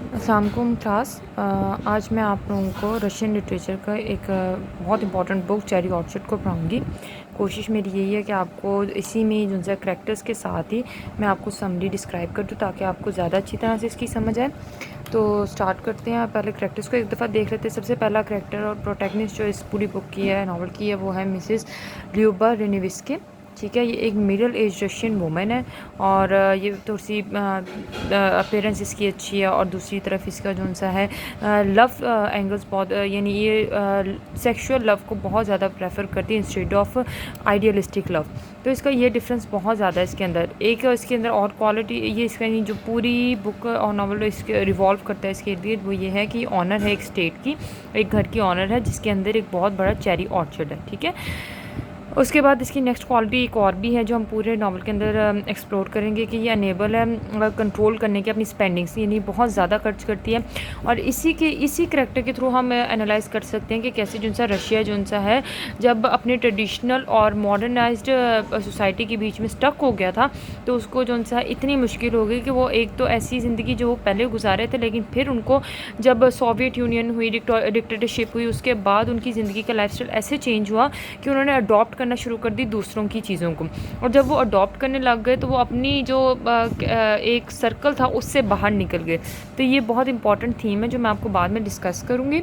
अस्सलाम वालेकुम क्लास। आज मैं आप लोगों को रशियन लिटरेचर का एक बहुत इंपॉर्टेंट बुक चेरी ऑर्चर्ड को पढ़ाऊँगी। कोशिश मेरी यही है कि आपको इसी में जो है करैक्टर्स के साथ ही मैं आपको समरी डिस्क्राइब कर दूँ ताकि आपको ज़्यादा अच्छी तरह से इसकी समझ आए। तो स्टार्ट करते हैं। पहले करैक्टर्स को एक दफ़ा देख लेते हैं। सबसे पहला करैक्टर और प्रोटैगनिस्ट जो इस पूरी बुक की है, नावल की है, वो है मिसेस ल्यूबा रेनेविस्की। ठीक है, ये एक मिडिल एज रशियन वुमेन है और ये थोड़ी सी अपीयरेंस इसकी अच्छी है और दूसरी तरफ इसका जो सा है लव एंगल्स बहुत यानी ये सेक्सुअल लव को बहुत ज़्यादा प्रेफर करती है इंस्टेड ऑफ आइडियलिस्टिक लव। तो इसका ये डिफरेंस बहुत ज़्यादा है इसके अंदर। एक इसके अंदर और क्वालिटी ये इसका जो पूरी बुक और नावल इसके रिवॉल्व करता है इसके इर्द गिर्द, वो ये है कि ऑनर है एक स्टेट की, एक घर की ऑनर है जिसके अंदर एक बहुत बड़ा चेरी ऑर्चर्ड है। ठीक है, उसके बाद इसकी नेक्स्ट क्वालिटी एक और भी है जो हम पूरे नावल के अंदर एक्सप्लोर करेंगे कि ये अनेबल है कंट्रोल करने की अपनी स्पेंडिंग्स, यानी बहुत ज़्यादा खर्च करती है। और इसी करैक्टर के थ्रू हम एनालाइज कर सकते हैं कि कैसे जो सा रशिया जो सा है जब अपने ट्रेडिशनल और मॉडर्नाइज्ड सोसाइटी के बीच में स्टक हो गया था, तो उसको जो सा इतनी मुश्किल हो गई कि वो एक तो ऐसी ज़िंदगी जो वो पहले गुजारे थे, लेकिन फिर उनको जब सोवियत यूनियन हुई, डिक्टेटरशिप हुई, उसके बाद उनकी ज़िंदगी का लाइफस्टाइल ऐसे चेंज हुआ कि उन्होंने अडॉप्ट करना शुरू कर दी दूसरों की चीज़ों को। और जब वो अडॉप्ट करने लग गए तो वो अपनी जो एक सर्कल था उससे बाहर निकल गए। तो ये बहुत इंपॉर्टेंट थीम है जो मैं आपको बाद में डिस्कस करूँगी।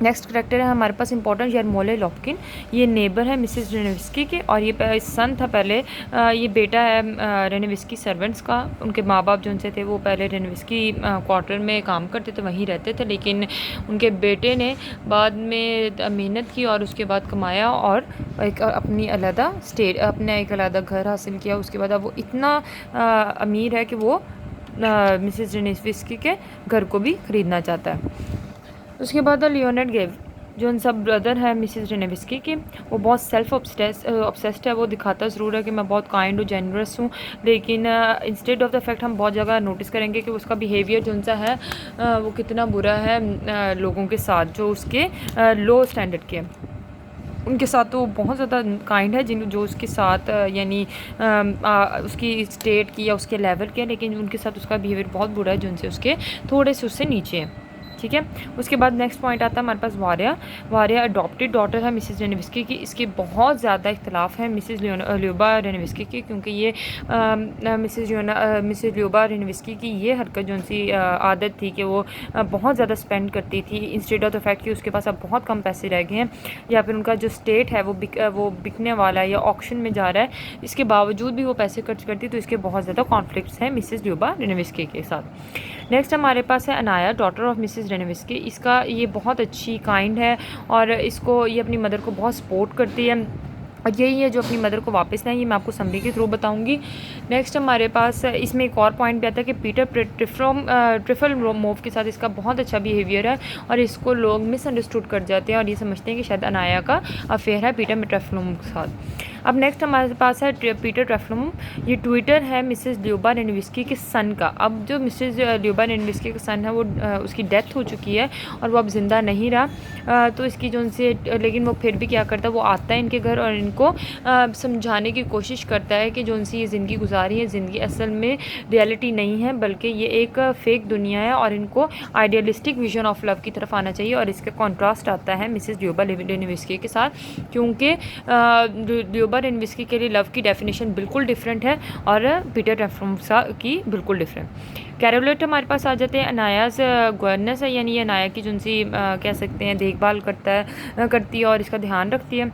नेक्स्ट करेक्टर है हमारे पास इंपॉर्टेंट यरमोले लॉपकिन। ये नेबर है मिसेस रेनेविस्की के और ये सन था पहले, ये बेटा है रेनेविस्की सर्वेंट्स का। उनके माँ बाप जो उनसे थे वो पहले रेनेविस्की क्वार्टर में काम करते थे, वहीं रहते थे, लेकिन उनके बेटे ने बाद में मेहनत की और उसके बाद कमाया और एक अपनी अलहदा स्टेट, अपना एक अलहदा घर हासिल किया। उसके बाद अब वो इतना अमीर है कि वो मिसेस रेनेविस्की के घर को भी ख़रीदना चाहता है। उसके बाद लियोनेड गेव जो उन सब ब्रदर है मिसेस रेनेविस्की के, वो बहुत सेल्फ ऑब्सेस्ड है। वो दिखाता ज़रूर है कि मैं बहुत काइंड और जेनरस हूँ, लेकिन इंस्टेड ऑफ द फैक्ट हम बहुत जगह नोटिस करेंगे कि उसका बिहेवियर जो सा है वो कितना बुरा है लोगों के साथ जो उसके लो स्टैंडर्ड के हैं। उनके साथ तो बहुत ज़्यादा काइंड है जो उसके साथ यानी उसकी स्टेट की या उसके लेवल के, लेकिन उनके साथ उसका बिहेवियर बहुत बुरा है जो उनसे उसके थोड़े से उससे नीचे हैं। ठीक है, उसके बाद नेक्स्ट पॉइंट आता है हमारे पास वारिया अडॉप्टेड डॉटर है मिसेस रेनेविस्की की। इसके बहुत ज़्यादा इख्तलाफ है मिसेस ल्यूबा रेनेविस्की की, क्योंकि ये मिसेस ल्यूबा रेनेविस्की की ये हरकत जो सी आदत थी कि वो बहुत ज़्यादा स्पेंड करती थी इंस्टेड ऑफ द फैक्ट कि उसके पास अब बहुत कम पैसे रह गए हैं, या फिर उनका जो स्टेट है वो बिकने वाला है या ऑक्शन में जा रहा है, इसके बावजूद भी वो पैसे खर्च करती। तो इसके बहुत ज़्यादा कॉन्फ्लिक्ट्स हैं मिसेस ल्यूबा रेनेविस्की के साथ। नेक्स्ट हमारे पास है अनाया, डॉटर ऑफ मिसेस रेनेविस्की। इसका ये बहुत अच्छी काइंड है और इसको ये अपनी मदर को बहुत सपोर्ट करती है और यही है जो अपनी मदर को वापस लाए, ये मैं आपको समरी के थ्रू बताऊंगी। नेक्स्ट हमारे पास इसमें एक और पॉइंट भी आता है कि पीटर ट्रिफल मोव के साथ इसका बहुत अच्छा बिहेवियर है और इसको लोग मिसअंडरस्टूड कर जाते हैं और ये समझते हैं कि शायद अनाया का अफेयर है पीटर ट्रिफल के साथ। अब नेक्स्ट हमारे पास है पीटर ट्रिफल। ये ट्विटर है मिसेस ल्यूबा रेनेविस्की के सन का। अब जो मिसेस ल्यूबा रेनेविस्की का सन है वो उसकी डेथ हो चुकी है और वो अब ज़िंदा नहीं रहा, तो इसकी जो उनसे, लेकिन वो फिर भी क्या करता है, वो आता है इनके घर और इनको समझाने की कोशिश करता है कि जो उनसे ये ज़िंदगी गुजारी है, ज़िंदगी असल में रियलिटी नहीं है बल्कि ये एक फ़ेक दुनिया है और इनको आइडियलिस्टिक विजन ऑफ लव की तरफ आना चाहिए। और इसका कॉन्ट्रास्ट आता है मिसेस ल्यूबा रेनेविस्की के साथ, क्योंकि ल्यूबा रेनेविस्की के लिए लव की डेफिनेशन बिल्कुल डिफरेंट है और पीटर ट्रिफल की बिल्कुल डिफरेंट। कैरोलेट हमारे पास आ जाते हैं। अनायास गवर्नेंस है, यानी ये अनाया की जो सी कह सकते हैं देखभाल करती है और इसका ध्यान रखती है।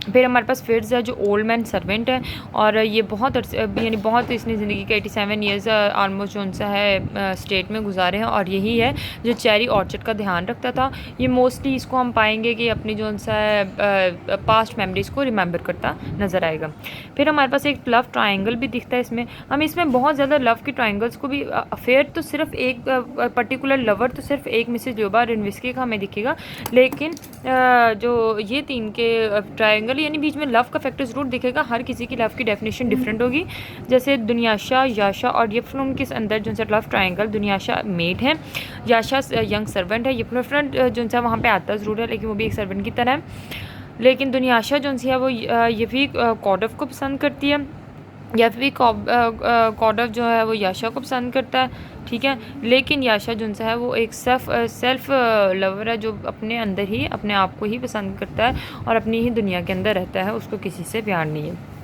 फिर हमारे पास फिर्स है जो ओल्ड मैन सर्वेंट है और ये बहुत यानी बहुत इसने ज़िंदगी के 87 ईयर्स आलमोस्ट जो सा है स्टेट में गुजारे हैं और यही है जो चेरी ऑर्चर्ड का ध्यान रखता था। ये मोस्टली इसको हम पाएंगे कि अपनी जो सा है पास्ट मेमोरीज़ को रिमेंबर करता नज़र आएगा। फिर हमारे पास एक लव ट्रायंगल भी दिखता है इसमें। हम इसमें बहुत ज़्यादा लव के ट्रायंगल्स को भी, अफेयर तो सिर्फ एक पर्टिकुलर लवर तो सिर्फ एक मिसेस ल्यूबा रेनेविस्की का हमें दिखेगा, लेकिन जो ये तीन के ट्रायंगल यानी बीच में लव का फैक्टर ज़रूर दिखेगा। हर किसी की लव की डेफिनेशन डिफरेंट होगी। जैसे दुनियाशा, याशा और येफ्रोन के अंदर जो सा लव ट्रायंगल, दुनियाशा मेड है, याशा यंग सर्वेंट है, येफ्रोन जो सा वहाँ पे आता ज़रूर है लेकिन वो भी एक सर्वेंट की तरह है। लेकिन दुनियाशा जो सी है वो ये भी कॉडफ को पसंद करती है, या फिर कॉडफ जो है वो याशा को पसंद करता है। ठीक है। लेकिन याशा जुनसा है वो एक सेल्फ लवर है, जो अपने अंदर ही अपने आप को ही पसंद करता है और अपनी ही दुनिया के अंदर रहता है, उसको किसी से प्यार नहीं है।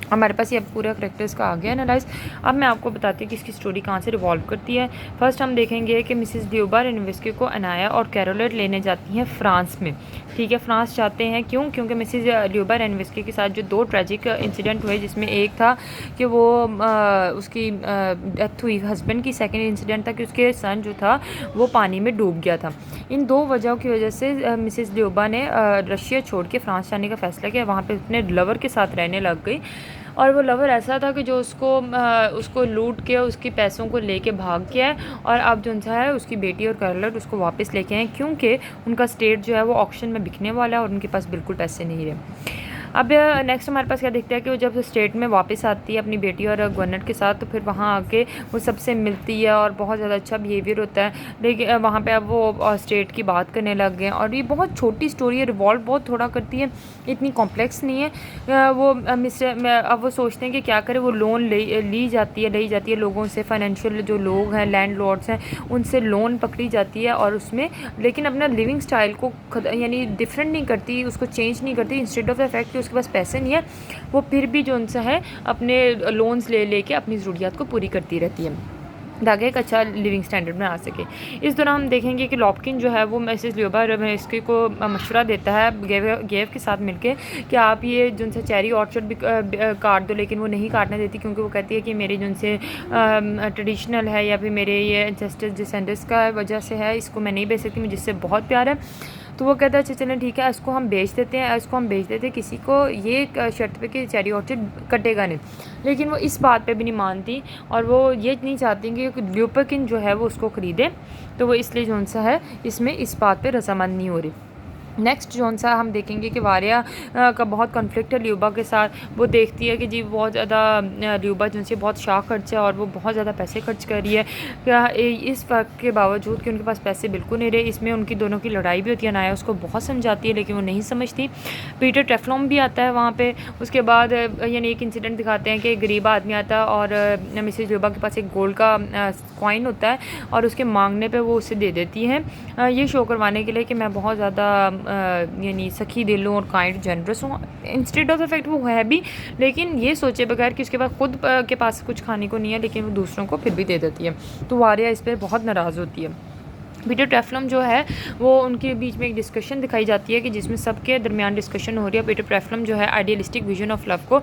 हमारे पास ये अब पूरा करेक्टर्स का आ गया एनालाइज। अब मैं आपको बताती हूँ कि इसकी स्टोरी कहाँ से रिवॉल्व करती है। फर्स्ट हम देखेंगे कि मिसेस ल्यूबा रेनविस्की को अनाया और कैरोलेट लेने जाती हैं फ्रांस में। ठीक है, फ्रांस जाते हैं क्यों? क्योंकि मिसेस ल्यूबा रेनविस्की के साथ जो 2 ट्रेजिक इंसिडेंट हुए, जिसमें एक था कि वो उसकी डेथ हुई हस्बैंड की, सेकेंड इंसिडेंट था कि उसके सन जो था वो पानी में डूब गया था। इन 2 वजहों की वजह से मिसेस ल्यूबा ने रशिया छोड़ के फ्रांस जाने का फैसला किया। वहाँ पे अपने लवर के साथ रहने लग गई और वो लवर ऐसा था कि जो उसको लूट के उसके पैसों को लेके भाग गया है और अब जो है उसकी बेटी और कैरोलेट उसको वापस लेके आए, क्योंकि उनका स्टेट जो है वो ऑक्शन में बिकने वाला है और उनके पास बिल्कुल पैसे नहीं रहे। अब नेक्स्ट हमारे पास क्या दिखता है कि वो जब स्टेट में वापस आती है अपनी बेटी और गवर्नर के साथ, तो फिर वहाँ आके वो सबसे मिलती है और बहुत ज़्यादा अच्छा बिहेवियर होता है। लेकिन वहाँ पे अब वो स्टेट की बात करने लग गए और ये बहुत छोटी स्टोरी है, रिवॉल्व बहुत थोड़ा करती है, इतनी कॉम्प्लेक्स नहीं है। अब वो सोचते हैं कि क्या करें, वो लोन ली जाती है लोगों से, फाइनेंशियल जो लोग हैं, लैंडलॉर्ड्स हैं, उनसे लोन पकड़ी जाती है और उसमें लेकिन अपना लिविंग स्टाइल को यानी डिफरेंट नहीं करती, उसको चेंज नहीं करती। इंस्टेड ऑफ द फैक्ट कि उसके पास पैसे नहीं है, वो फिर भी जो उनसा है अपने लोन्स ले लेके अपनी ज़रूरियात को पूरी करती रहती है ताकि एक अच्छा लिविंग स्टैंडर्ड में आ सके। इस दौरान हम देखेंगे कि लॉपकिन जो है वो मिसेस ल्यूबा रेनविस्की को मशवरा देता है गेव के साथ मिलके कि आप ये जो से चेरी ऑर्चर्ड भी काट दो, लेकिन वो नहीं काटने देती क्योंकि वो कहती है कि मेरे जो से ट्रेडिशनल है या फिर मेरे ये एंसेस्टर्स डिसेंडेंट्स का वजह से है, इसको मैं नहीं बेच सकती, मुझे जिससे बहुत प्यार है। तो वो कहता है अच्छा चलें ठीक है, इसको हम बेच देते हैं किसी को, ये शर्त पे कि चेरी ऑर्चर्ड कटेगा नहीं। लेकिन वो इस बात पे भी नहीं मानती और वो ये नहीं चाहती कि ल्यूपकिन जो है वो उसको ख़रीदे, तो वो इसलिए जौन सा है इसमें इस बात पे रजामंद नहीं हो रही। नेक्स्ट जौन सा हम देखेंगे कि वारिया का बहुत कॉन्फ्लिक्ट है ल्यूबा के साथ। वो देखती है कि जी बहुत ज़्यादा ल्यूबा जो से बहुत शाह खर्च है और वो बहुत ज़्यादा पैसे खर्च कर रही है। इस फ़र्क के बावजूद कि उनके पास पैसे बिल्कुल नहीं रहे, इसमें उनकी दोनों की लड़ाई भी होती है। नाया उसको बहुत समझाती है लेकिन वो नहीं समझती। पीटर टेफ्लॉम भी आता है वहाँ पर। उसके बाद यानी एक इंसिडेंट दिखाते हैं कि एक गरीब आदमी आता है और मिसेस ल्यूबा के पास एक गोल्ड का कॉइन होता है और उसके मांगने पर वो उसे दे देती है, ये शो करवाने के लिए कि मैं बहुत ज़्यादा यानी सखी दिल हूँ और काइंड जनरस हूँ। इंस्टेड ऑफ द फैक्ट वो है भी, लेकिन ये सोचे बगैर कि उसके पास खुद के पास कुछ खाने को नहीं है, लेकिन वो दूसरों को फिर भी दे देती है। तो वारिया इस पर बहुत नाराज़ होती है। पीटर टेफ्लम जो है वो उनके बीच में एक डिस्कशन दिखाई जाती है कि जिसमें सबके दरमियान डिस्कशन हो रही है। पीटर टेफ्लम जो है आइडियलिस्टिक विजन ऑफ लव को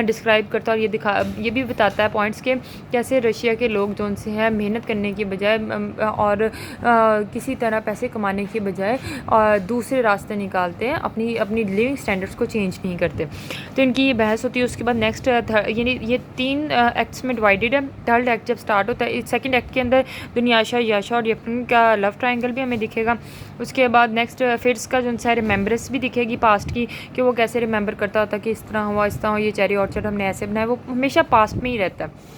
डिस्क्राइब करता है और ये भी बताता है पॉइंट्स के कैसे रशिया के लोग जो उनसे हैं मेहनत करने की बजाय और किसी तरह पैसे कमाने की बजाय दूसरे रास्ते निकालते हैं, अपनी अपनी लिविंग स्टैंडर्ड्स को चेंज नहीं करते। तो इनकी ये बहस होती है। उसके बाद नेक्स्ट यानी ये 3 एक्ट्स में डिवाइडेड है। थर्ड एक्ट जब स्टार्ट होता है, सेकेंड एक्ट के अंदर दुनियाशा, याशा और यफन का लव ट्रायंगल भी हमें दिखेगा। उसके बाद नेक्स्ट फिट्स का जो है रिमेंबरेंस भी दिखेगी पास्ट की, कि वो कैसे रिमेंबर करता होता कि इस तरह हुआ, ये चेरी ऑर्चर्ड हमने ऐसे बनाया, वो हमेशा पास्ट में ही रहता है।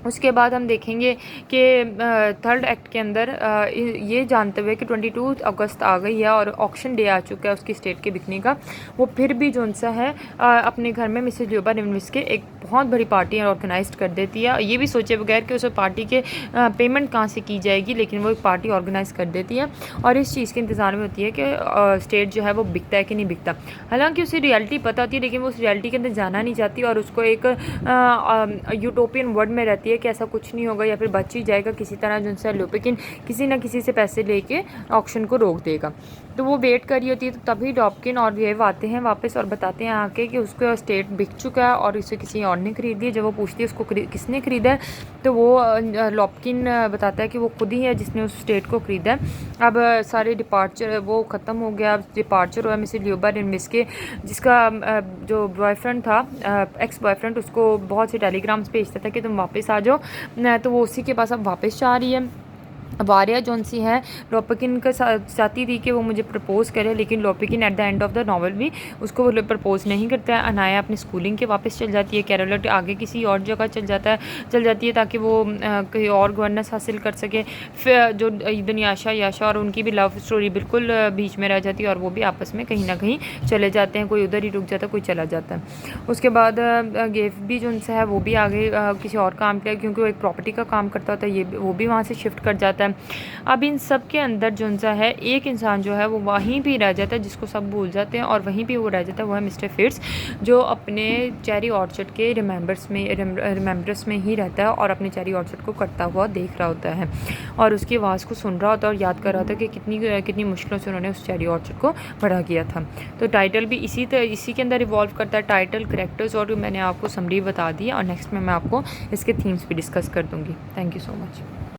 उसके बाद हम देखेंगे कि थर्ड एक्ट के अंदर ये जानते हुए कि 22 अगस्त आ गई है और ऑक्शन डे आ चुका है उसकी स्टेट के बिकने का, वो फिर भी जो सा है अपने घर में मिसेस ल्यूबा रेनविस्की एक बहुत बड़ी पार्टी ऑर्गेनाइज कर देती है, ये भी सोचे बगैर कि उस पार्टी के पेमेंट कहाँ से की जाएगी, लेकिन वो एक पार्टी ऑर्गेनाइज कर देती है और इस चीज़ के इंतज़ार में होती है कि स्टेट जो है वो बिकता है कि नहीं बिकता। हालांकि उसे रियलिटी पता होती है, लेकिन वो उस रियलिटी के अंदर जाना नहीं चाहती और उसको एक यूटोपियन वर्ल्ड में रहती है कि ऐसा कुछ नहीं होगा या फिर बच ही जाएगा किसी तरह जो है लेकिन किसी ना किसी से पैसे लेके ऑक्शन को रोक देगा। तो वो वेट कर रही होती है। तो तभी लॉपकिन और वेव आते हैं वापस और बताते हैं आके कि उसका स्टेट बिक चुका है और इसे किसी और ने खरीद दिया। जब वो पूछती है उसको किसने ख़रीदा है, तो वो लॉपकिन बताता है कि वो खुद ही है जिसने उस स्टेट को ख़रीदा है। अब सारे डिपार्चर वो ख़त्म हो गया, अब डिपार्चर हुआ मिसेस ल्यूबा रेनविस्की, जिसका जो बॉयफ्रेंड था एक्स बॉयफ्रेंड, उसको बहुत से टेलीग्राम्स भेजता था कि तुम वापस आ जाओ, तो वो उसी के पास अब वापस जा रही है। वारिया जौन सी है लोपिकिन का चाहती थी कि वो मुझे प्रपोज़ करे, लेकिन Lopakhin at the end of the novel भी उसको वो प्रपोज़ नहीं करता है। अनाया अपनी स्कूलिंग के वापस चल जाती है, कैरोलेट आगे किसी और जगह चल जाती है ताकि वो कहीं और गवर्नेंस हासिल कर सके। फिर जो दुनियाशा याशा और उनकी भी लव स्टोरी बिल्कुल बीच में रह जाती है और वो भी आपस में कहीं ना कहीं चले जाते हैं, कोई उधर ही रुक जाता है, कोई चला जाता है। उसके बाद गेफ भी जो उनसे है वो भी आगे किसी और काम के, क्योंकि वो एक प्रॉपर्टी का काम करता होता है, ये वो भी वहाँ से शिफ्ट कर जाता है। अब इन सब के अंदर जो सा है एक इंसान जो है वो वहीं भी रह जाता है, जिसको सब भूल जाते हैं और वहीं भी वो रह जाता है, वो है मिस्टर फिट्स, जो अपने चेरी ऑर्चर्ड के रिमेम्बर्स में ही रहता है और अपने चेरी ऑर्चर्ड को करता हुआ देख रहा होता है और उसकी आवाज़ को सुन रहा होता है और याद कर रहा होता है कि कितनी मुश्किलों से उन्होंने उस चेरी ऑर्चर्ड को बड़ा किया था। तो टाइटल भी इसी के अंदर इवॉल्व करता है, टाइटल, करैक्टर्स, और मैंने आपको समरी बता दी और नेक्स्ट में मैं आपको इसके थीम्स भी डिस्कस कर दूँगी। Thank you so much.